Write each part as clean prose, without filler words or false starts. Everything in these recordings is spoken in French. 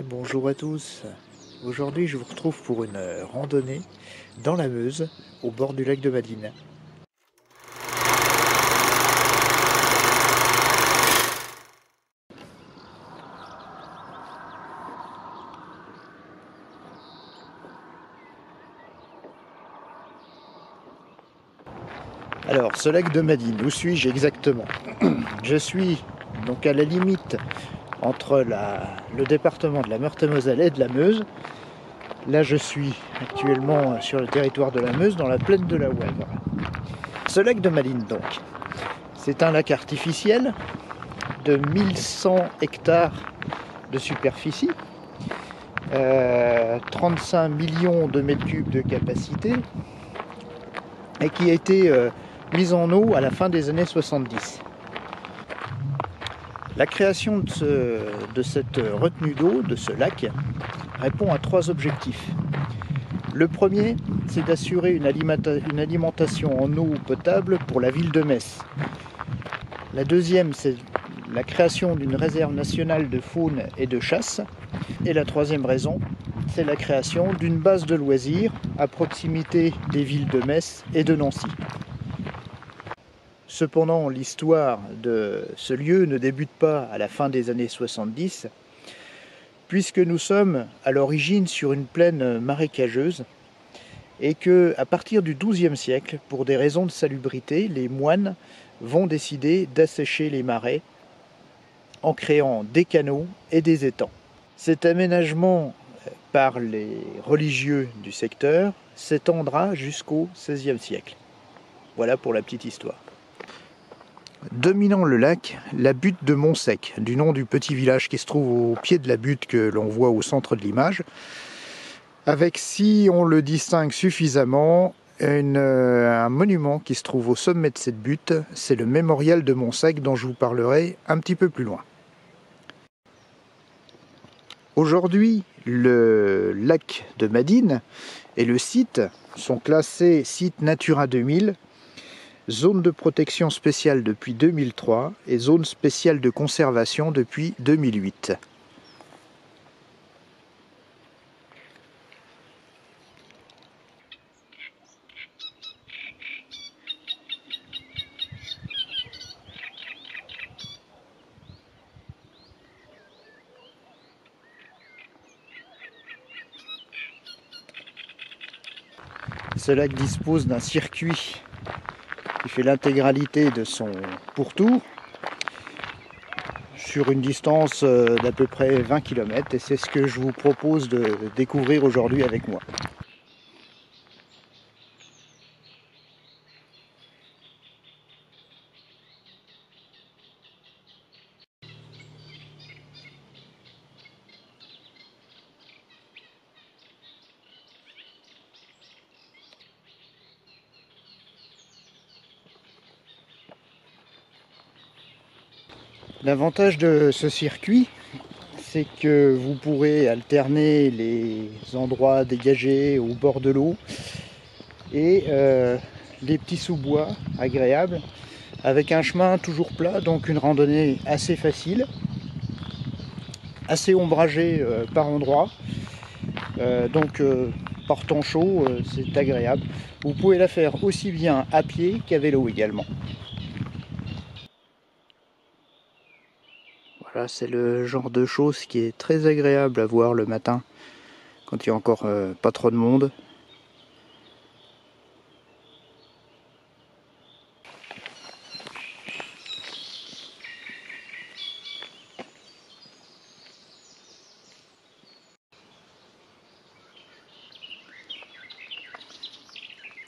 Bonjour à tous. Aujourd'hui, je vous retrouve pour une randonnée dans la Meuse, au bord du lac de Madine. Alors, ce lac de Madine, où suis-je exactement? Je suis donc à la limite entre le département de la Meurthe-et-Moselle et de la Meuse. Là, je suis actuellement sur le territoire de la Meuse, dans la plaine de la Ouèvre. Ce lac de Madine, donc, c'est un lac artificiel de 1100 hectares de superficie, 35 millions de mètres cubes de capacité, et qui a été mise en eau à la fin des années 70. La création de cette retenue d'eau, de ce lac, répond à trois objectifs. Le premier, c'est d'assurer une alimentation en eau potable pour la ville de Metz. La deuxième, c'est la création d'une réserve nationale de faune et de chasse. Et la troisième raison, c'est la création d'une base de loisirs à proximité des villes de Metz et de Nancy. Cependant, l'histoire de ce lieu ne débute pas à la fin des années 70, puisque nous sommes à l'origine sur une plaine marécageuse, et que, à partir du XIIe siècle, pour des raisons de salubrité, les moines vont décider d'assécher les marais en créant des canaux et des étangs. Cet aménagement par les religieux du secteur s'étendra jusqu'au XVIe siècle. Voilà pour la petite histoire. Dominant le lac, la butte de Montsec, du nom du petit village qui se trouve au pied de la butte que l'on voit au centre de l'image, avec, si on le distingue suffisamment, un monument qui se trouve au sommet de cette butte, c'est le mémorial de Montsec dont je vous parlerai un petit peu plus loin. Aujourd'hui, le lac de Madine et le site sont classés site Natura 2000, zone de protection spéciale depuis 2003 et zone spéciale de conservation depuis 2008. Ce lac dispose d'un circuit qui fait l'intégralité de son pourtour sur une distance d'à peu près 20 km, et c'est ce que je vous propose de découvrir aujourd'hui avec moi. L'avantage de ce circuit, c'est que vous pourrez alterner les endroits dégagés au bord de l'eau et des petits sous-bois agréables avec un chemin toujours plat, donc une randonnée assez facile, assez ombragée par endroits, par temps chaud, c'est agréable. Vous pouvez la faire aussi bien à pied qu'à vélo également. Voilà, c'est le genre de choses qui est très agréable à voir le matin quand il n'y a encore pas trop de monde.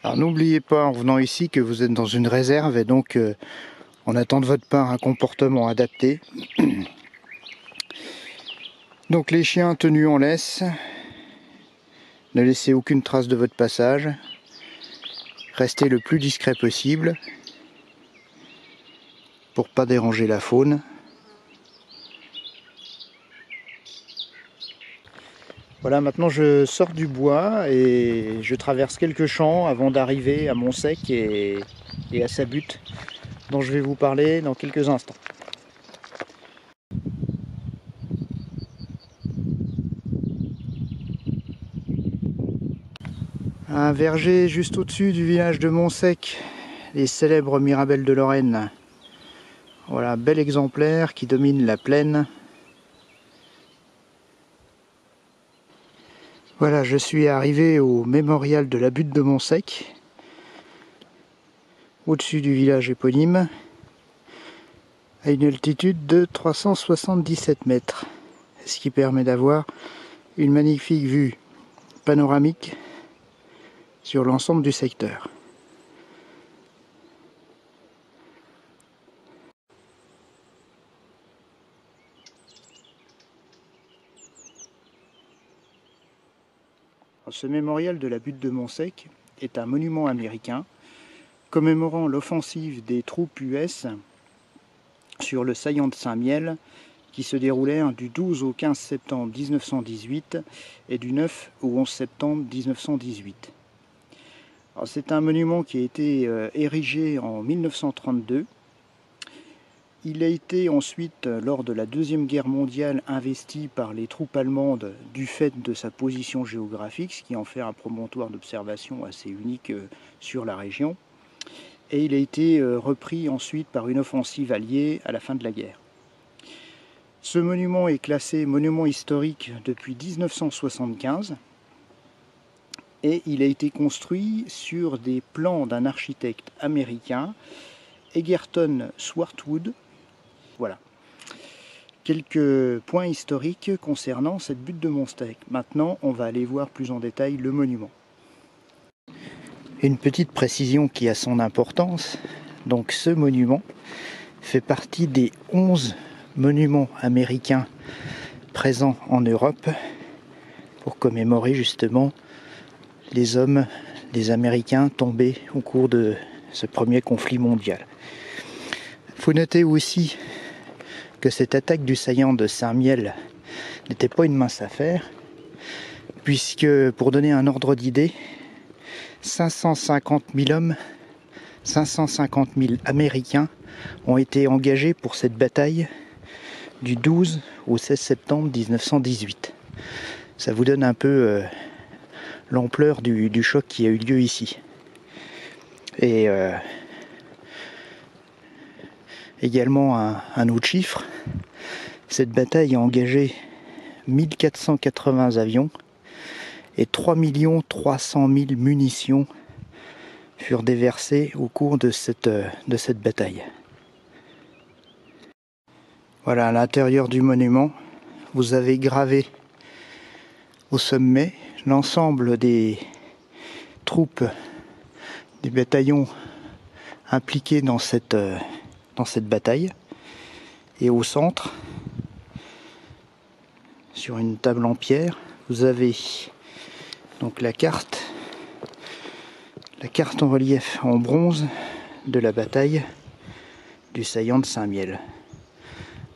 Alors n'oubliez pas en venant ici que vous êtes dans une réserve et donc on attend de votre part un comportement adapté. Donc les chiens tenus en laisse, ne laissez aucune trace de votre passage, restez le plus discret possible pour pas déranger la faune. Voilà, maintenant je sors du bois et je traverse quelques champs avant d'arriver à Montsec et à sa butte dont je vais vous parler dans quelques instants. Un verger juste au-dessus du village de Montsec, les célèbres Mirabelles de Lorraine. Voilà, bel exemplaire qui domine la plaine. Voilà, je suis arrivé au mémorial de la butte de Montsec, au-dessus du village éponyme, à une altitude de 377 mètres, ce qui permet d'avoir une magnifique vue panoramique sur l'ensemble du secteur. Ce mémorial de la butte de Montsec est un monument américain commémorant l'offensive des troupes US sur le saillant de Saint-Miel qui se déroulèrent du 12 au 15 septembre 1918 et du 9 au 11 septembre 1918. C'est un monument qui a été érigé en 1932. Il a été ensuite, lors de la Deuxième Guerre mondiale, investi par les troupes allemandes du fait de sa position géographique, ce qui en fait un promontoire d'observation assez unique sur la région. Et il a été repris ensuite par une offensive alliée à la fin de la guerre. Ce monument est classé monument historique depuis 1975 et il a été construit sur des plans d'un architecte américain, Egerton Swartwood. Voilà. Quelques points historiques concernant cette butte de Montsec. Maintenant, on va aller voir plus en détail le monument. Une petite précision qui a son importance. Donc ce monument fait partie des 11 monuments américains présents en Europe pour commémorer justement les hommes, les Américains tombés au cours de ce premier conflit mondial. Il faut noter aussi que cette attaque du saillant de Saint-Miel n'était pas une mince affaire, puisque, pour donner un ordre d'idée, 550 000 hommes, 550 000 Américains ont été engagés pour cette bataille du 12 au 16 septembre 1918. Ça vous donne un peu l'ampleur du choc qui a eu lieu ici. Et également un autre chiffre, cette bataille a engagé 1480 avions et 3 300 000 munitions furent déversées au cours de cette bataille. Voilà, à l'intérieur du monument, vous avez gravé au sommet l'ensemble des troupes, des bataillons impliqués dans cette bataille. Et au centre, sur une table en pierre, vous avez donc la carte en relief en bronze de la bataille du saillant de Saint-Miel,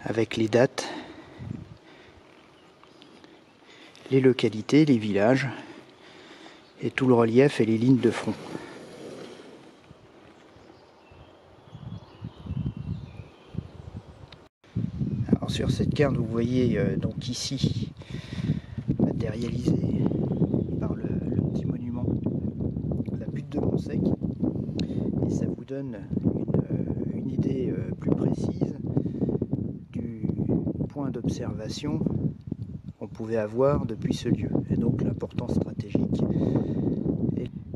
avec les dates, les localités, les villages, et tout le relief et les lignes de front. Alors sur cette carte, vous voyez donc ici, matérialisé par le petit monument, la butte de Montsec, et ça vous donne une idée plus précise du point d'observation qu'on pouvait avoir depuis ce lieu, et donc l'importance stratégique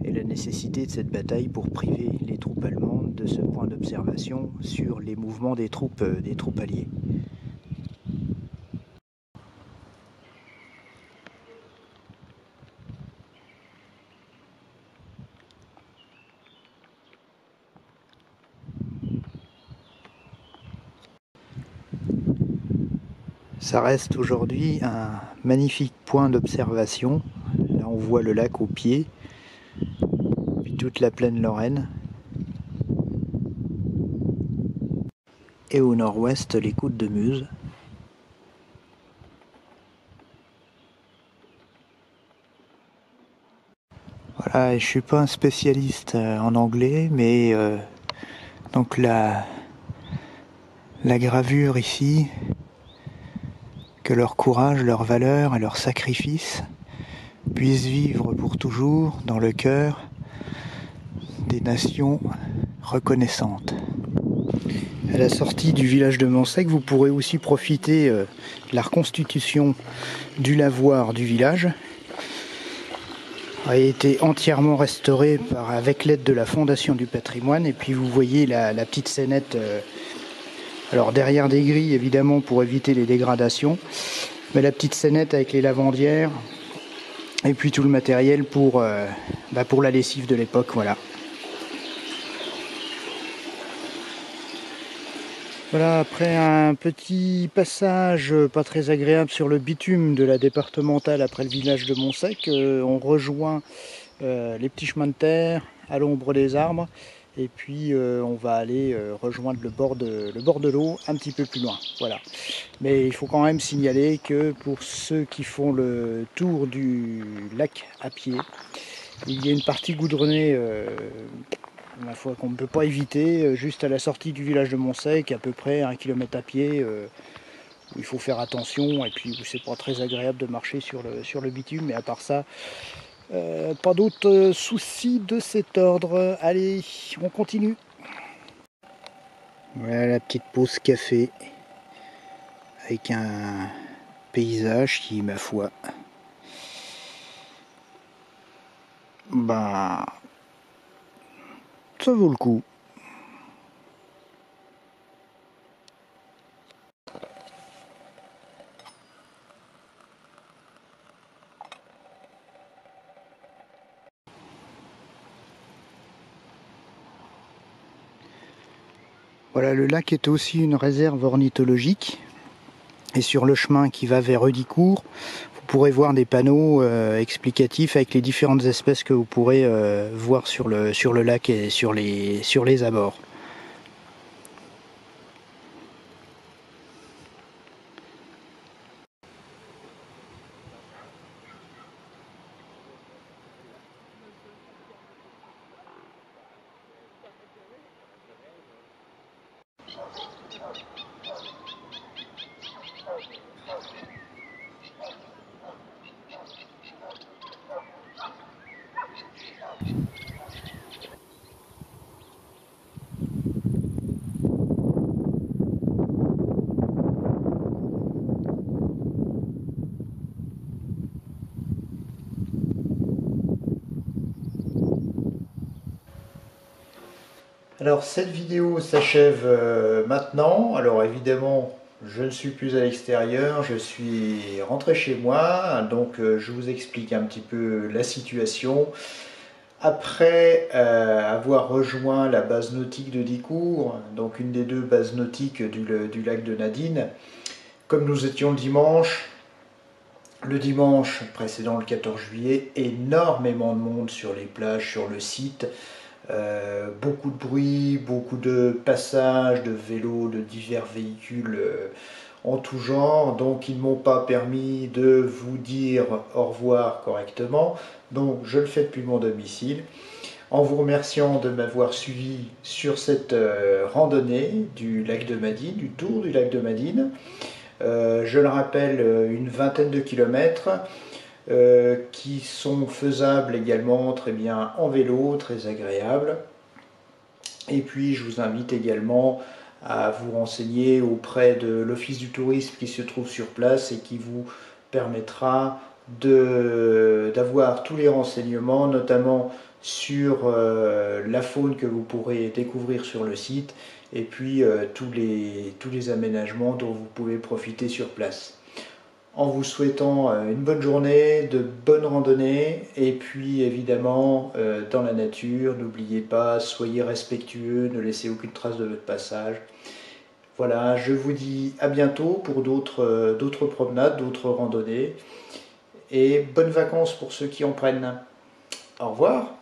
et la nécessité de cette bataille pour priver les troupes allemandes de ce point d'observation sur les mouvements des troupes alliées. Ça reste aujourd'hui un magnifique point d'observation. Là on voit le lac au pied, puis toute la plaine lorraine. Et au nord-ouest, les côtes de Meuse. Voilà, je suis pas un spécialiste en anglais, mais donc la gravure ici, que leur courage, leur valeur et leur sacrifice puisse vivre pour toujours dans le cœur des nations reconnaissantes. À la sortie du village de Moncec, vous pourrez aussi profiter de la reconstitution du lavoir du village. A été entièrement restauré avec l'aide de la Fondation du patrimoine. Et puis vous voyez la petite scénette, alors derrière des grilles évidemment pour éviter les dégradations, mais la petite scénette avec les lavandières et puis tout le matériel pour la lessive de l'époque, voilà. Voilà, après un petit passage pas très agréable sur le bitume de la départementale après le village de Moncec, on rejoint les petits chemins de terre à l'ombre des arbres et puis on va aller rejoindre le bord de l'eau un petit peu plus loin. Voilà. Mais il faut quand même signaler que pour ceux qui font le tour du lac à pied, il y a une partie goudronnée ma foi qu'on ne peut pas éviter, juste à la sortie du village de Moncec, à peu près 1 km à pied, où il faut faire attention, et puis où c'est pas très agréable de marcher sur le bitume, mais à part ça, pas d'autres soucis de cet ordre. Allez, on continue. Voilà la petite pause café, avec un paysage qui, ma foi, ça vaut le coup. Voilà, le lac est aussi une réserve ornithologique. Et sur le chemin qui va vers Heudicourt, vous pourrez voir des panneaux explicatifs avec les différentes espèces que vous pourrez voir sur le lac et sur les abords. Alors cette vidéo s'achève maintenant. Alors évidemment, je ne suis plus à l'extérieur, je suis rentré chez moi, donc je vous explique un petit peu la situation. Après avoir rejoint la base nautique de Dicourt, donc une des deux bases nautiques du lac de Nadine, comme nous étions le dimanche précédent, le 14 juillet, énormément de monde sur les plages, sur le site. Beaucoup de bruit, beaucoup de passages, de vélos, de divers véhicules en tout genre, donc ils ne m'ont pas permis de vous dire au revoir correctement, donc je le fais depuis mon domicile, en vous remerciant de m'avoir suivi sur cette randonnée du lac de Madine, du tour du lac de Madine. Je le rappelle, une vingtaine de kilomètres, qui sont faisables également très bien en vélo, très agréable. Et puis je vous invite également à vous renseigner auprès de l'office du tourisme qui se trouve sur place et qui vous permettra d'avoir tous les renseignements, notamment sur la faune que vous pourrez découvrir sur le site et puis tous les aménagements dont vous pouvez profiter sur place. En vous souhaitant une bonne journée, de bonnes randonnées, et puis évidemment dans la nature, n'oubliez pas, soyez respectueux, ne laissez aucune trace de votre passage. Voilà, je vous dis à bientôt pour d'autres promenades, d'autres randonnées, et bonnes vacances pour ceux qui en prennent. Au revoir.